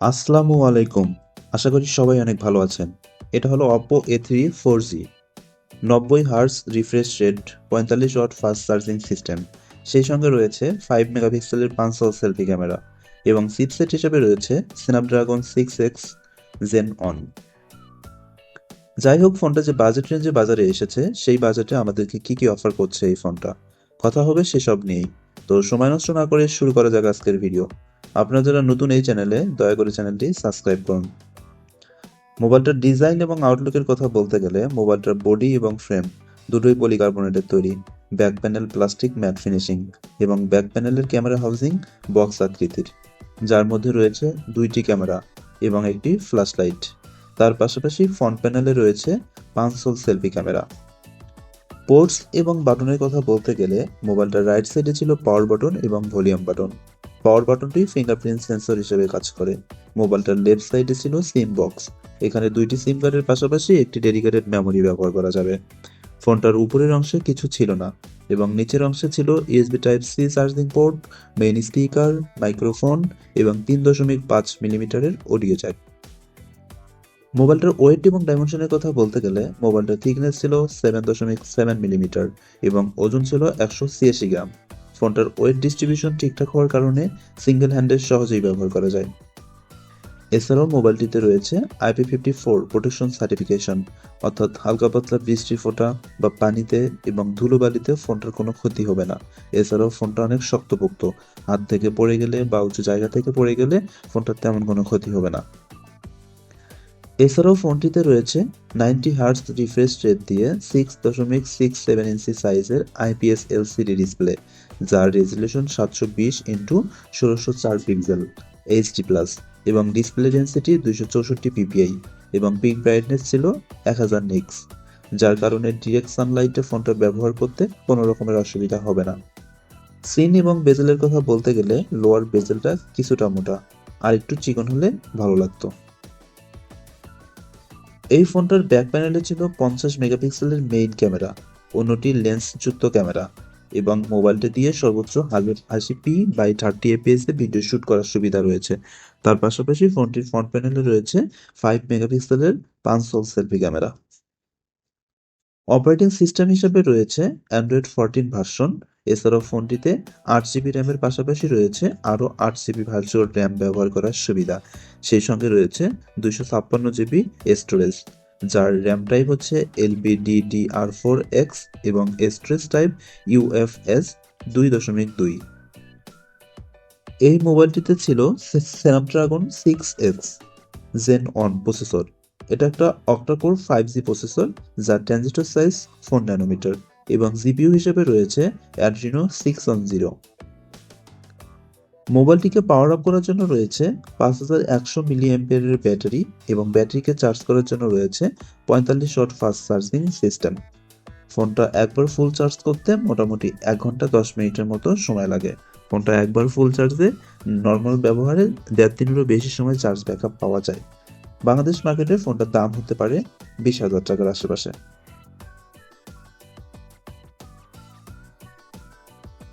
আসসালামু আলাইকুম। আশা করি সবাই অনেক ভালো আছেন। এটা হলো Oppo A3 4G, 90 hertz refresh rate, 45 watt fast charging system. সেই সঙ্গে রয়েছে 5 মেগাপিক্সেলের পাঁচশো সেলফি ক্যামেরা এবং চিপসেট হিসেবে রয়েছে স্ন্যাপড্রাগন 6X জেন অন। যাই হোক, ফোনটা যে বাজেট রেঞ্জে বাজারে এসেছে, সেই বাজেটে আমাদেরকে কি কি অফার করছে এই ফোনটা, কথা হবে সেসব নিয়েই। তো সময় নষ্ট না করে শুরু করা যাক আজকের ভিডিও। আপনারা যারা নতুন এই চ্যানেলে, দয়া করে চ্যানেলটি সাবস্ক্রাইব করুন। মোবাইলটার ডিজাইন এবং আউটলুকের কথা বলতে গেলে, মোবাইলটার বডি এবং ফ্রেম দুটোই পলিকার্বনেটের তৈরি। Back panel plastic mat finishing এবং ব্যাক প্যানেলের ক্যামেরা হাউজিং বক্স আকৃতির, যার মধ্যে রয়েছে দুইটি ক্যামেরা এবং একটি ফ্ল্যাশ লাইট। তার পাশাপাশি ফ্রন্ট প্যানেলে রয়েছে 5 সেলফি ক্যামেরা। পোর্টস এবং বাটনের কথা বলতে গেলে, মোবাইলটার রাইট সাইডে ছিল পাওয়ার বাটন এবং ভলিউম বাটন। পাওয়ার বাটনটি ফিঙ্গারপ্রিন্ট সেন্সর হিসেবে কাজ করে। মোবাইলটার লেফট সাইডে ছিল সিম বক্স। এখানে দুইটি সিম কার্ডের পাশাপাশি একটি ডেডিকেটেড মেমোরি ব্যবহার করা যাবে। ফোনটার উপরের অংশে কিছু ছিল না এবং নিচের অংশে ছিল USB type C charging port, main speaker, microphone এবং 3.5 মিলিমিটারের অডিও জ্যাক। মোবাইলটার ওয়েট এবং ডাইমেনশনের কথা বলতে গেলে, মোবাইলটার থিকনেস ছিল 7.7 মিলিমিটার এবং ওজন ছিল 186 গ্রাম। ফোনটার ওয়েট ডিস্ট্রিবিউশন ঠিকঠাক হওয়ার কারণে সিঙ্গেল হ্যান্ডে সহজেই ব্যবহার করা যায়। এছাড়াও মোবাইলটিতে রয়েছে IP54 প্রোটেকশন সার্টিফিকেশন, অর্থাৎ হালকা পাতলা বৃষ্টির ফোঁটা বা পানিতে এবং ধুলোবালিতে ফোনটার কোনো ক্ষতি হবে না। এছাড়াও ফোনটা অনেক শক্তপোক্ত, হাত থেকে পড়ে গেলে বা উঁচু জায়গা থেকে পড়ে গেলে ফোনটার তেমন কোনো ক্ষতি হবে না। এছাড়াও ফোনটিতে রয়েছে 90 হার্জ রিফ্রেশ রেট দিয়ে 6.67 ইঞ্চি সাইজের IPS LCD ডিসপ্লে, যার রেজুলেশন 720x1604 পিক্সেল HD+, এবং ডিসপ্লে ডেনসিটি 264 ppi এবং পিক ব্রাইটনেস ছিল 1000 নিক্স, যার কারণে ডিরেক্ট সানলাইটে ফোনটা ব্যবহার করতে কোনো রকমের অসুবিধা হবে না। সিন এবং বেজেলের কথা বলতে গেলে, লোয়ার বেজেলটা কিছুটা মোটা, আর একটু চিকন হলে ভালো লাগতো। এই ফোনটার ব্যাক প্যানেলে ছিল 50 মেগাপিক্সেলের মেইন ক্যামেরা, অন্যটি লেন্সযুক্ত ক্যামেরা, এবং মোবাইলটা দিয়ে সর্বোচ্চ 1080p/30 fps এ ভিডিও শুট করার সুবিধা রয়েছে। তার পাশাপাশি ফোনটির ফ্রন্ট প্যানেলে রয়েছে 5 মেগাপিক্সেলের পাঁচশো সেলফি ক্যামেরা। অপারেটিং সিস্টেম হিসেবে রয়েছে অ্যান্ড্রয়েড 14 ভার্সন। এছাড়াও ফোনটিতে 8 জিবি র্যামের পাশাপাশি রয়েছে আরও 8 জিবি ভার্চুয়াল র্যাম ব্যবহার করার সুবিধা। সেই সঙ্গে রয়েছে 256 জিবি স্টোরেজ, যার র্যাম টাইপ হচ্ছে LPDDR4X এবং স্টোরেজ টাইপ UFS 2.2। এই মোবাইলটিতে ছিল Snapdragon 6X gen on processor. এটা একটা অক্টাকোর 5G প্রসেসর, যার ট্রানজিস্টর সাইজ 4 ন্যানোমিটার এবং জিপিইউ হিসেবে রয়েছে অ্যাড্রিনো 610। মোবাইলটিকে পাওয়ার আপ করার জন্য রয়েছে 5100 মিলিঅ্যাম্পিয়ারের ব্যাটারি এবং ব্যাটারিকে চার্জ করার জন্য রয়েছে 45 ওয়াট ফাস্ট চার্জিং সিস্টেম। ফোনটা একবার ফুল চার্জ করতে মোটামুটি 1 ঘন্টা 10 মিনিটের মতো সময় লাগে। ফোনটা একবার ফুল চার্জে নর্মাল ব্যবহারে 1.5 দিনেরও বেশি সময় চার্জ ব্যাকআপ পাওয়া যায়। বাংলাদেশ মার্কেটে ফোনটার দাম হতে পারে 20,000 টাকার আশেপাশে।